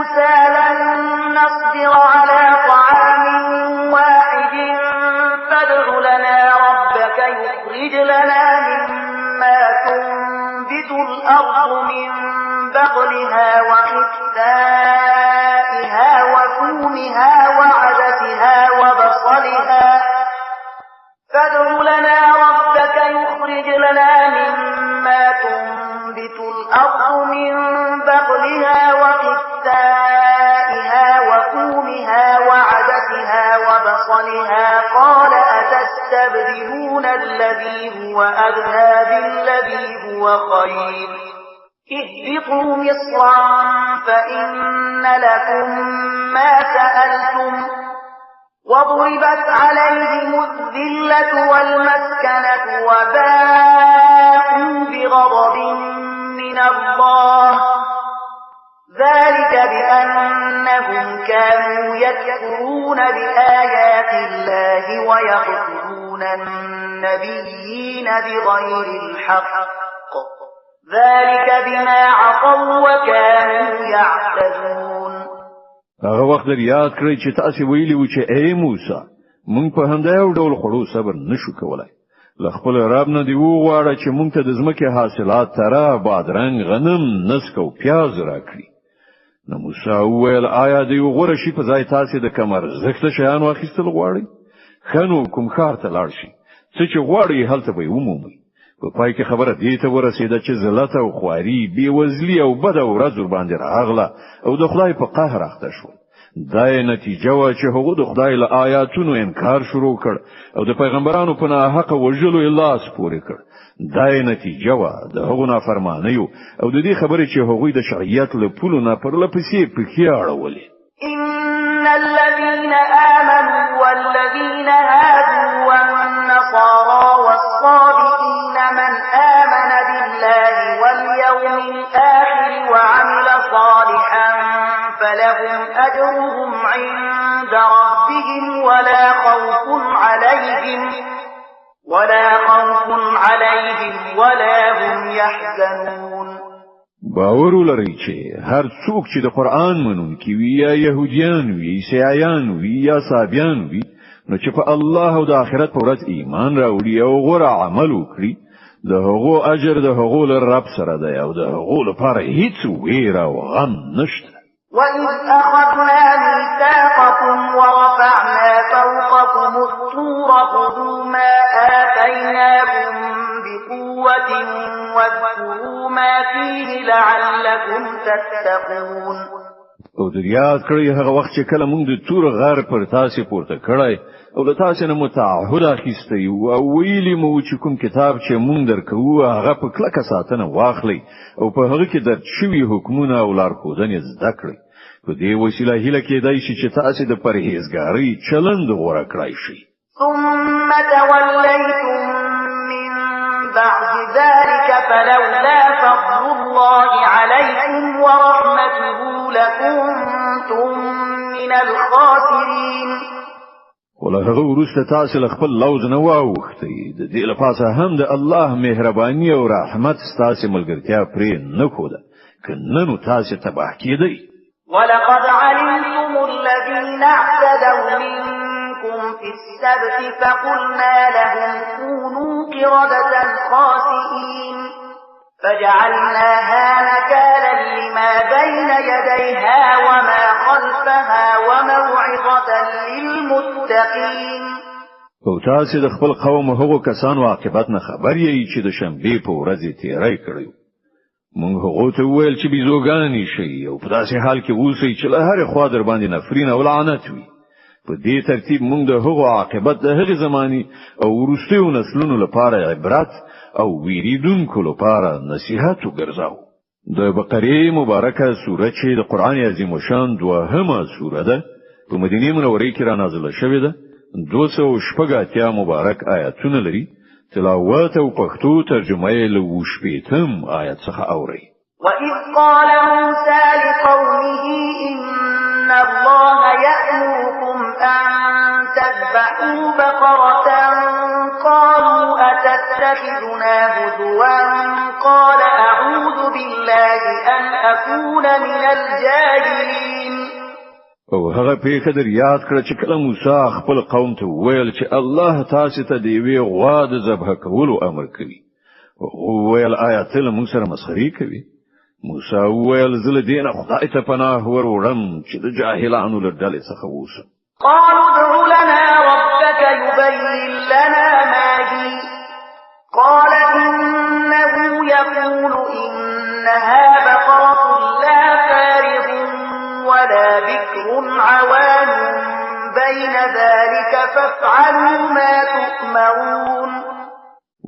موسى لن نصبر على طعام واحد فادع لنا ربك يخرج لنا مما تنبت الأرض من بقلها وقثائها وفومها وعدسها وبصلها فادع لنا ربك يخرج لنا مما تنبت الأرض من بقلها وقثائها وفومها وعدسها وبصلها قال أتستبدلون الذي هو أدنى بالذي هو خير اهبطوا مصرا فإن لكم ما سألتم وضربت عليهم الذلة والمسكنة وباءوا بغضب من الله ذلك بأنهم كانوا يكفرون بآيات الله ويقتلون النبيين بغير الحق ذلك بما عصوا وكانوا يعتدون. هغه وخت یاد کړئ چې تاسو ویلي و چې اے موسی مونږ په همدا یو ډول خړو صبر نشو کولای. له خپل رب نه دی وغواړه چې مونږ ته د ځمکې حاصلات ترا بادرنګ غنم نسک او پیاز راکړي. نو موسی وویل آیا دی وګوره شي په ځای تاسو د کمر زخته شیان واخیستل غواړي؟ خنو کوم خار ته لاړ شي څه چې غواړي هلته به ومومي. په پای کې خبره دې ته ورسېده چې ذلت او خواري بې وزلي او بد ورځ باندې راغله او د خدای په قهر اخته شو. دا نتیجه و چې هغه د خدای له آیاتونو انکار شروع کړ او د پیغمبرانو په ناحق وژلو الله سپورې کړ. دا نتیجه و د هغو نافرمانیو او د دې خبرې چې هغوی د شرعیت له پولو نه پرلپسې پکې اړولې. إن الذين آمنوا والذين هادوا والنصارى والصابئين من آمن بالله واليوم الآخر وعمل صالحا فلهم أجرهم عند ربهم ولا خوف عليهم ولا هم يحزنون. باور ولرئ چې هر څوک چې د قرآن منونکي وي یا يهوديان وي عیسایان وي یا صابیان وي نو چې په الله او د آخرت په ورځ ایمان راوړي او غوره عمل وکړي د هغو اجر د هغو له رب سره دی او د هغو لپاره هیڅ ویره او غم نشته. وَإِذْ أَخَذْنَا مِيثَاقَكُمْ وَرَفَعْنَا فَوْقَكُمُ الطُّورَ خُذُوا مَا آتَيْنَاكُمْ بِقُوَّةٍ وَاذْكُرُوا مَا فِيهِ لَعَلَّكُمْ تَتَّقُونَ. او د یاد کړی هغه وخت چې کله موږ د تور غار پر تاسو پورته کړای او له تاسو نه متعهد اخیستی او ویلی مو چې کوم کتاب چې موږ درکو هغه په کلکه ساتنه واخلي او په هغه کې درج شوی حکمونه او لارښوونې زده کړئ. په دې وسیله هیله کېدای شي چې تاسو د پرهیزګاری چلند غوړه کړئ شي. ثم توليتم من بعد ذلك فلولا فضل الله عليكم ورحمته لكنتم من الخاسرين. ولهغه ورسته تاسو له خپل لوز نه واوختي د دې لپاره هم د الله مهرباني او رحمت تاسو ملګرتیا پرې نه خوده کنه نو تاسو تباه کیدئ. ولقد علمتم الذين اعتدوا منكم في السبت فقلنا لهم كونوا قردة خاسئين فجعلناها نكالا لما بين يديها وما خلفها وموعظة للمتقين. او تاسو د خپل قوم هغو کسانو عاقبت نه خبر یې چې د شنبې په ورځ تیرای کړی. موږ هغه ته ویل چې بيزوګانی شي او په داسې حال کې اوسئ چې له هر خوا در باندې نفرین او لعنت وي. په دې ترتیب موږ د هغو عاقبت د هغې زماني او وروستیو نسلونو لپاره عبرت او ویریدونکو لپاره نصیحت وګرځاو. د بقره مبارکه سوره چې د قران عظیم شان دوهمه سوره ده په مدینه منوره کې را نازله شوې ده. 280 مبارک آیاتونه لري. تلاوت او پښتو ترجمه یې له 8 آیت څخه اوري. وَإِذْ قَالَ مُوسَى لِقَوْمِهِ إِنَّ اللَّهَ يَأْمُرُكُمْ أَن تَذْبَحُوا بَقَرَةً قَالُوا أَتَتَّخِذُنَا هُزُوًا قَالَ أَعُوذُ بِاللَّهِ أَنْ أَكُونَ مِنَ الْجَاهِلِينَ. او هغه پیښه در یاد کړ چې کله موسی خپل قوم ته ویل چې الله تاسو ته دی وی غوا د ذبح کولو امر کوي او ویل آیا ته له موسی سره مسخري کوي موسی ویل زله دینه خدای ته پناه ورورم چې د جاهلانو له ډلې څخه ووسم قالوا ادع لنا ربك يبين لنا ما هي قال إنه يقول إنها بقرة لا فارغ ولا بكر عوان بين ذلك فافعلوا ما تؤمرون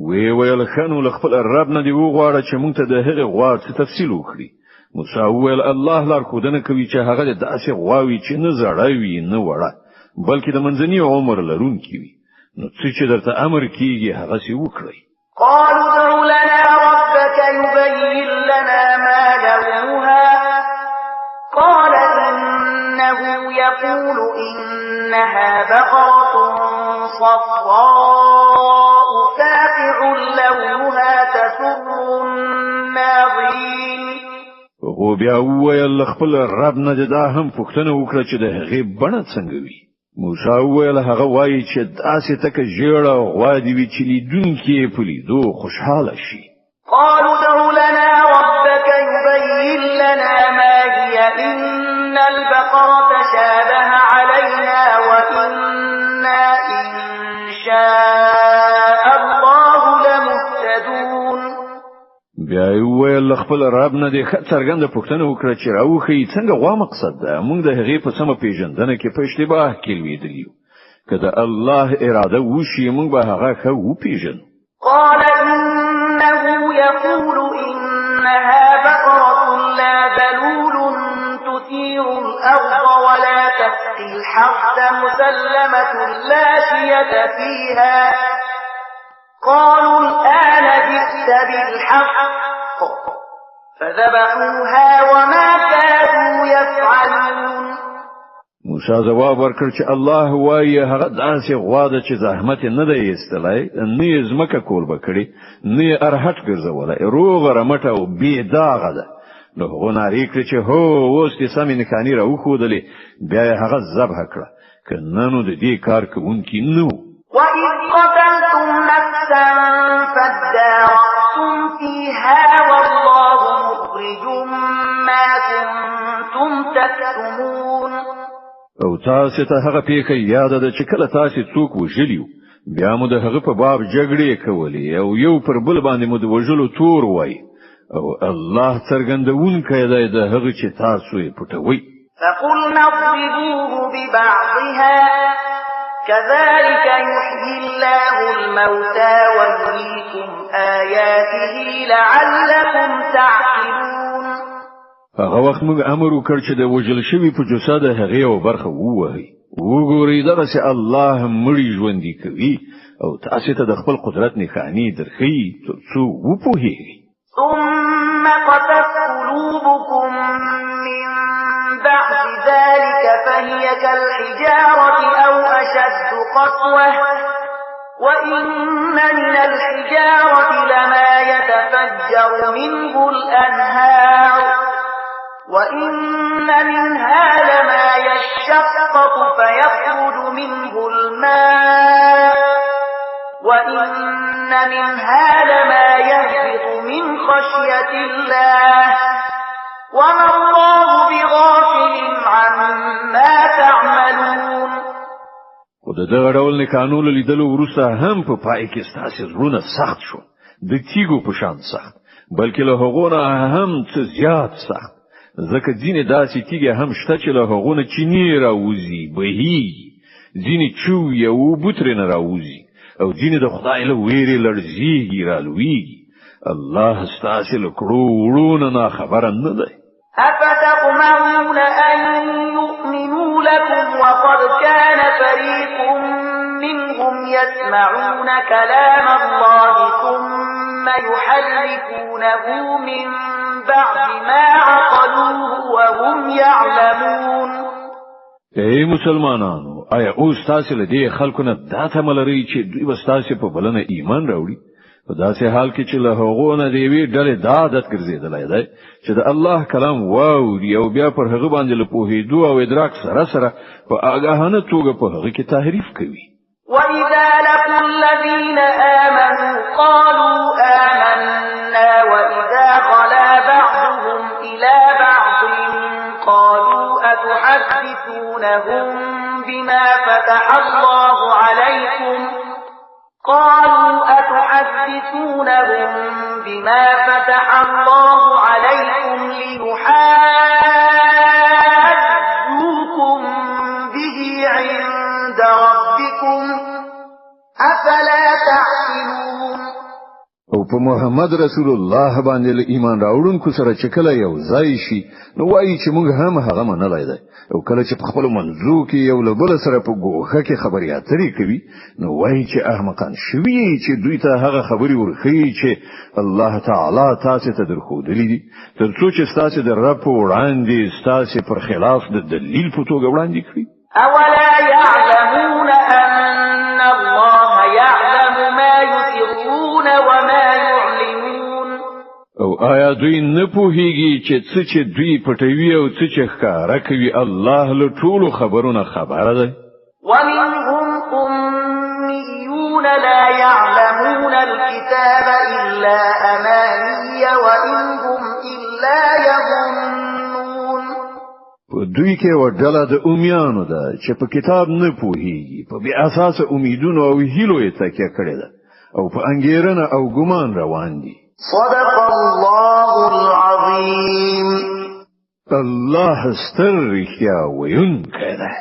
ویل خنو لخپل رب نه دی وغواړه چې مونږ ته د هغه غوا څه تفصیل وکړي موسی ویل الله لار خودنه کوي چې هغه د داسې غواوي چې نه زړوي نه وړه بلکې د منځني عمر لرونکي وي نو چې درته امر کیږي هغه سی وکړي قالوا ادع لنا ربك يبين لنا ما لونها قال إنه يقول إنها بقرة صفراء فاقع لونها تسر الناظرين او بیا ویل خپل رب نه دا هم پوښتنه وکړه چې د هغې بڼه څنګه وي موسی ویل هغه وایي چې داسې تکه ژیړه غوا دي وي چې لیدونکي په لیدو خوشحاله شي قالوا ادع لنا ربك يبين لنا ما هي إن البقرة شابه علينا وإنا إن شاء الله لمهتدون بیا ویل خپل رب نه د څرګنده پوښتنه وکړه چې راوخی څنګه غوا مقصد ده موږ د هغې په سمه پیژندنه کې په اشتباه کې لویدلیو کله الله اراده وشي موږ به هغه ښه وپیژنو قال إنه يقول إنها بقرة لا ذلول تثير الأرض ولا تسقي الحرث مسلمة لا شية فيها قالوا الآن جئت بالحق فذبحوها وما كانوا يفعلون موسی جواب ورکړ چې الله وایي هغه داسې غوا ده چې زحمت نه دی ایستلای نه یې ځمکه کول بکړي نه یې ارهټ ګرځولای روغه رمټه او بې داغه ده نو هغه ناری کړ چې هو اوس دې سمې نکانی راوښودلې بیا یې هغه ذبح کړه که نه نو د دې کار کوونکی نه و وَإِذْ قَتَلْتُمْ نَفْسًا فَادَّارَأْتُمْ فِيهَا وَاللَّهُ مُخْرِجٌ مَا كُنتُمْ تَكْتُمُونَ او تاسو ته هغه پیښه یاد ده چې کله تاسو څوک وژلیو بیا مو د هغه په باب جګړې کولې او یو پر بل باندې مو د وژلو تور وای او الله څرګندونکی دی د هغه چې تاسو یې پټوي فَقُلْنَا اضْرِبُوهُ بِبَعْضِهَا كَذَلِكَ يُحْيِي اللَّهُ الْمَوْتَى وَيُرِيكُمْ آيَاتِهِ لَعَلَّكُمْ تَعْقِلُونَ هغه وخت موږ امر وکړ چې د وژل شوی په جسد د هغه او برخه ووهي وګورئ دغه چې الله مړی ژوندۍ کوي او تاسو ته د خپل قدرت نښانی درخی ترڅو وپوهیږئ ثم قست قلوبكم من بعد ذلك فهي كالحجارة أو أشد قسوة وإن من الحجارة لما يتفجر منه الأنهار وإن منها لما يشقق فيخرج منه الماء وإن منها لما يهبط من خشية الله وما الله بغافل عما تعملون خو د دغه ډول قانون لیدلو وروسته هم په پای کې ستاسو زړونه سخت شو د تیګو په شان سخت بلکې له هغونه هم څه زیات سخت ځکه ځینې داسې تیګې هم شته چې له هغونه چینی راوځي بهیږي ځینې چوي او بوترې نه راوځي او ځینې د خدای له ویرې لړزيږي رالويږي الله ستاسو له کړو وړونه نه خبره نه ده أفتطمعون أن يؤمنوا لكم وقد كان فريق منهم يسمعون كلام الله ثم يحرفونه من بعد ما عقلوه وهم يعلمون ای مسلمانانو آیا اوس تاسو له دې خلکو نه دا تمه لرئ چې دوی به تاسو په بلنه ایمان راوړي په داسې حال کې چې له هغو نه دی وی ډلې دا عادت ګرځیدلای دی چې د الله کلام واوري او بیا پر هغه باندې له پوهېدو او ادراک سره په آگاهانه توګه په هغه کې تحریف کوي. وَإِذَا لَقُوا الَّذِينَ آمَنُوا قَالُوا آمَنَّا وَإِذَا خَلَا بَعْضُهُمْ إِلَى بَعْضٍ قَالُوا أَتُحَدِّثُونَهُم بِمَا فَتَحَ اللَّهُ عَلَيْكُمْ لِيُحَاجُّوكُم بِهِ عِندَ رَبِّكُمْ أَفَلَا تَعْقِلُونَ. او په محمد رسول الله باندې له ایمان راوړونکو سره چې کله یو ځای شي نو وایي چې موږ هم هغه منلای دی او کله چې په خپل منځو کې یو له بل سره په ګوښه کې خبرې اترې کوي نو وایي چې احمقان شوي چې دوی ته هغه خبرې ورخي چې الله تعالی تاسو ته درخودلې دي ترڅو چې تاسو د رب په وړاندې تاسو پر خلاف د دلیل په توګه وړاندې کړئ. أولا يعلمون أن الله يعلم ما يسرون وما يعلنون. او آیا دوی نه پوهیږي چې څه چې دوی پټوي او څه چې ښکارا کوي الله له ټولو خبرونه خبره ده. ومنهم أميون لا يعلمون الكتاب إلا أماني وإن هم إلا يظنون. په دوی کې ورډله د امیانو ده چې په کتاب نه پوهیږي په بې اساسه امیدونو او هیلو یې تکیه کړې ده او په انګیرنه او ګمان روان دي. صدق الله العظیم. الله ستر رښتیا ویونکی دی.